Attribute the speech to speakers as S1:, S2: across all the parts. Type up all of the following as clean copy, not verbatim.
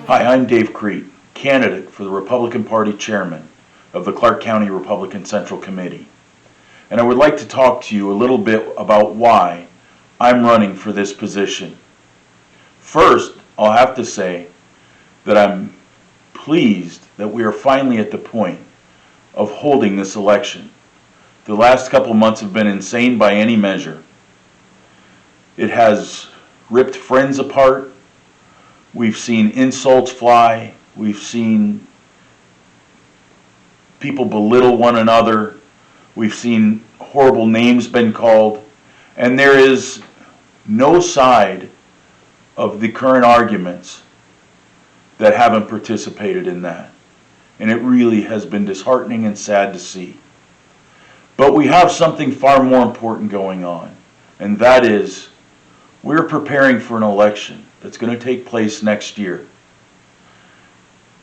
S1: Hi, I'm Dave Crete, candidate for the Republican Party chairman of the Clark County Republican Central Committee. And I would like to talk to you a little bit about why I'm running for this position. First, I'll have to say that I'm pleased that we are finally at the point of holding this election. The last couple months have been insane by any measure. It has ripped friends apart. We've seen insults fly. We've seen people belittle one another. We've seen horrible names been called. And there is no side of the current arguments that haven't participated in that. And it really has been disheartening and sad to see. But we have something far more important going on, and that is we're preparing for an election that's going to take place next year.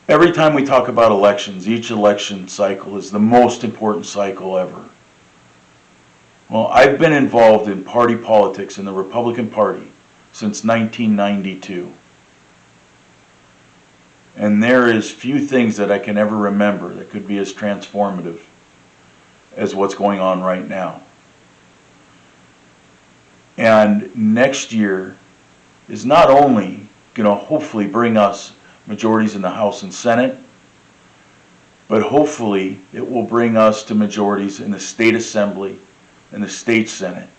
S1: Every time we talk about elections, each election cycle is the most important cycle ever. Well, I've been involved in party politics in the Republican Party since 1992. And there is few things that I can ever remember that could be as transformative as what's going on right now. And next year is not only going to hopefully bring us majorities in the House and Senate, but hopefully it will bring us to majorities in the State Assembly and the State Senate.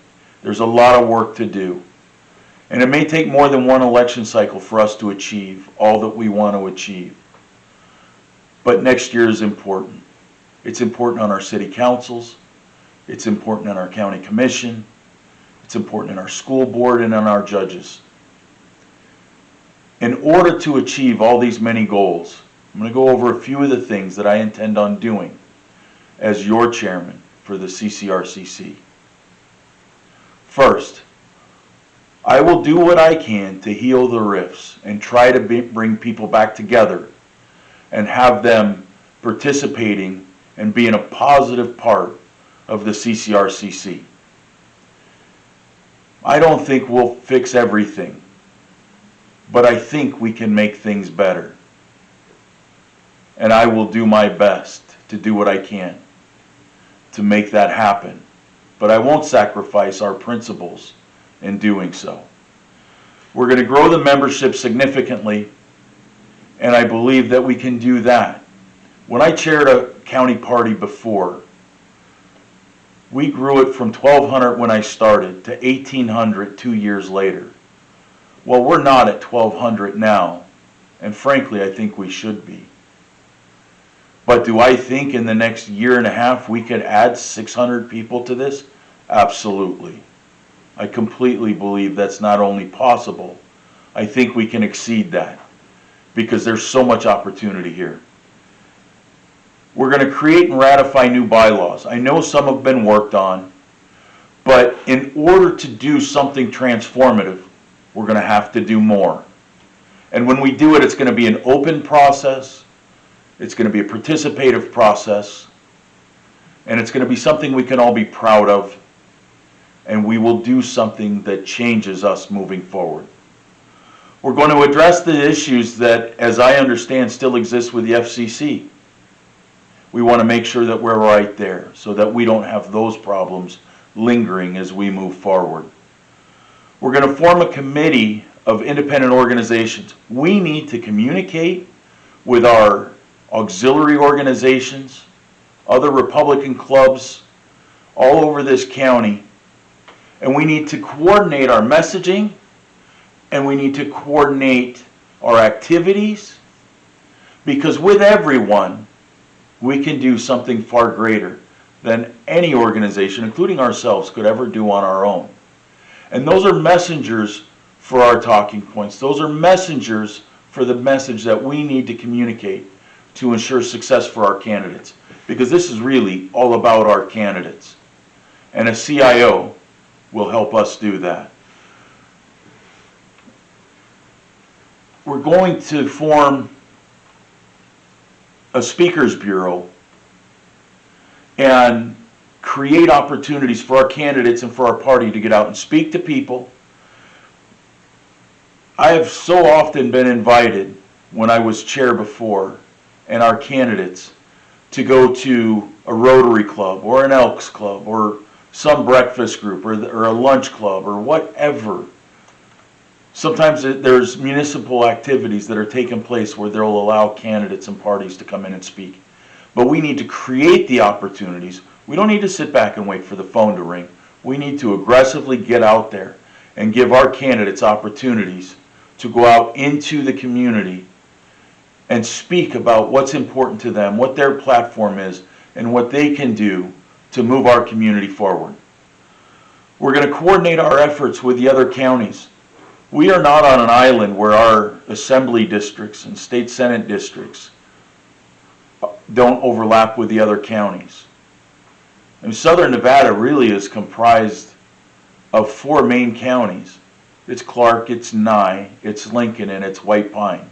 S1: There's a lot of work to do. And it may take more than one election cycle for us to achieve all that we want to achieve. But next year is important. It's important on our city councils. It's important on our county commission. It's important in our school board and on our judges. In order to achieve all these many goals, I'm going to go over a few of the things that I intend on doing as your chairman for the CCRCC. First, I will do what I can to heal the rifts and try to bring people back together and have them participating and being a positive part of the CCRCC. I don't think we'll fix everything, but I think we can make things better. And I will do my best to do what I can to make that happen. But I won't sacrifice our principles in doing so. We're going to grow the membership significantly, and I believe that we can do that. When I chaired a county party before, we grew it from 1,200 when I started to 1,800 2 years later. Well, we're not at 1,200 now, and frankly, I think we should be. But do I think in the next year and a half we could add 600 people to this? Absolutely. I completely believe that's not only possible, I think we can exceed that because there's so much opportunity here. We're going to create and ratify new bylaws. I know some have been worked on, but in order to do something transformative, we're going to have to do more. And when we do it, it's going to be an open process, it's going to be a participative process, and it's going to be something we can all be proud of, and we will do something that changes us moving forward. We're going to address the issues that, as I understand, still exist with the FCC. We want to make sure that we're right there so that we don't have those problems lingering as we move forward. We're going to form a committee of independent organizations. We need to communicate with our auxiliary organizations, other Republican clubs all over this county, and we need to coordinate our messaging, and we need to coordinate our activities, because with everyone, we can do something far greater than any organization, including ourselves, could ever do on our own. And those are messengers for our talking points. Those are messengers for the message that we need to communicate to ensure success for our candidates. Because this is really all about our candidates. And a CIO will help us do that. We're going to form a speakers bureau and create opportunities for our candidates and for our party to get out and speak to people. I have so often been invited when I was chair before, and our candidates, to go to a Rotary Club or an Elks Club or some breakfast group or a lunch club or whatever. Sometimes there's municipal activities that are taking place where they'll allow candidates and parties to come in and speak. But we need to create the opportunities. We don't need to sit back and wait for the phone to ring. We need to aggressively get out there and give our candidates opportunities to go out into the community and speak about what's important to them, what their platform is, and what they can do to move our community forward. We're going to coordinate our efforts with the other counties. We are not on an island where our assembly districts and state senate districts don't overlap with the other counties. And Southern Nevada really is comprised of 4 main counties. It's Clark, it's Nye, it's Lincoln, and it's White Pine.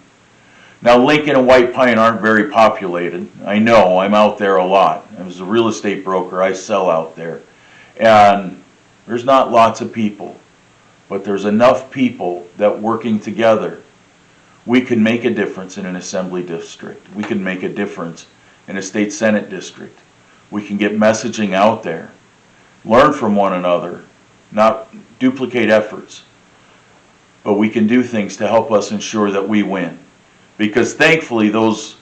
S1: Now, Lincoln and White Pine aren't very populated. I know, I'm out there a lot. As a real estate broker, I sell out there. And there's not lots of people, but there's enough people that working together, we can make a difference in an assembly district. We can make a difference in a state senate district. We can get messaging out there, learn from one another, not duplicate efforts, but we can do things to help us ensure that we win. Because thankfully those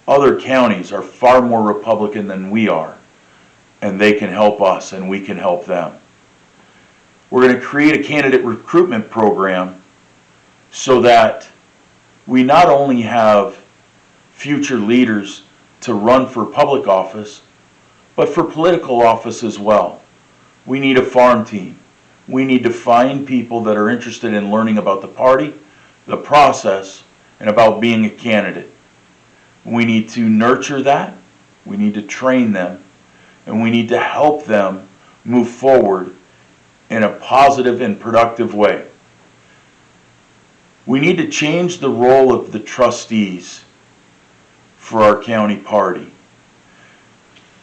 S1: other counties are far more Republican than we are, and they can help us and we can help them. We're going to create a candidate recruitment program so that we not only have future leaders to run for public office, but for political office as well. We need a farm team. We need to find people that are interested in learning about the party, the process, and about being a candidate. We need to nurture that, we need to train them, and we need to help them move forward in a positive and productive way. We need to change the role of the trustees for our county party.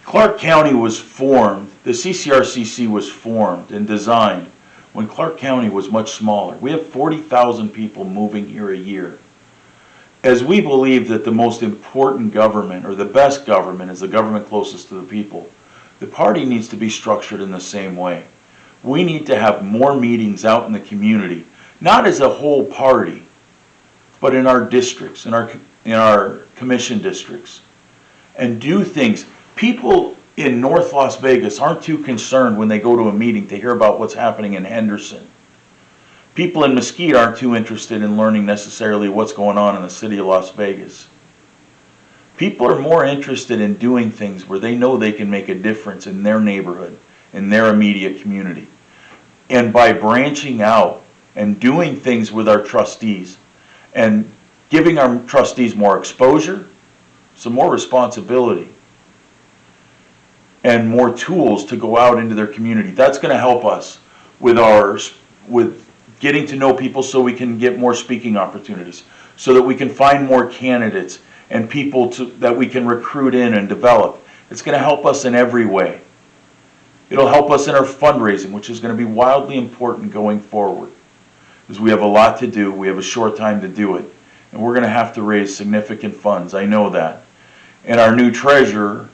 S1: Clark County was formed, the CCRCC was formed and designed when Clark County was much smaller. We have 40,000 people moving here a year. As we believe that the most important government, or the best government, is the government closest to the people, the party needs to be structured in the same way. We need to have more meetings out in the community, not as a whole party, but in our districts, in our commission districts, and do things. People in North Las Vegas aren't too concerned when they go to a meeting to hear about what's happening in Henderson. People in Mesquite aren't too interested in learning necessarily what's going on in the city of Las Vegas. People are more interested in doing things where they know they can make a difference in their neighborhood, in their immediate community. And by branching out and doing things with our trustees and giving our trustees more exposure, some more responsibility, and more tools to go out into their community, that's going to help us with getting to know people so we can get more speaking opportunities, so that we can find more candidates and people that we can recruit in and develop. It's going to help us in every way. It'll help us in our fundraising, which is going to be wildly important going forward, because we have a lot to do. We have a short time to do it, and we're going to have to raise significant funds. I know that. And our new treasurer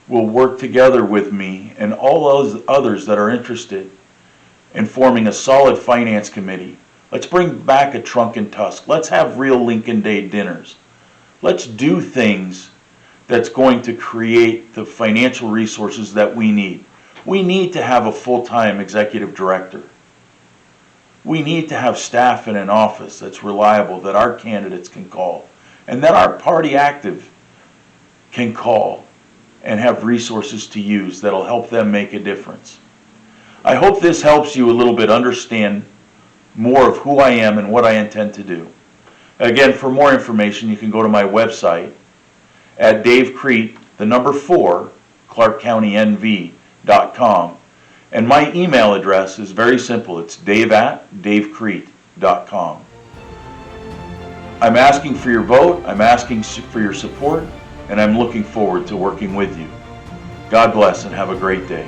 S1: will work together with me and all those others that are interested in forming a solid finance committee. Let's bring back a trunk and tusk. Let's have real Lincoln Day dinners. Let's do things that's going to create the financial resources that we need. We need to have a full-time executive director. We need to have staff in an office that's reliable, that our candidates can call, and that our party active can call and have resources to use that'll help them make a difference. I hope this helps you a little bit understand more of who I am and what I intend to do. Again, for more information, you can go to my website at Dave Crete, the number 4, ClarkCountyNV.com. And my email address is very simple. It's dave@davecrete.com. I'm asking for your vote, I'm asking for your support, and I'm looking forward to working with you. God bless and have a great day.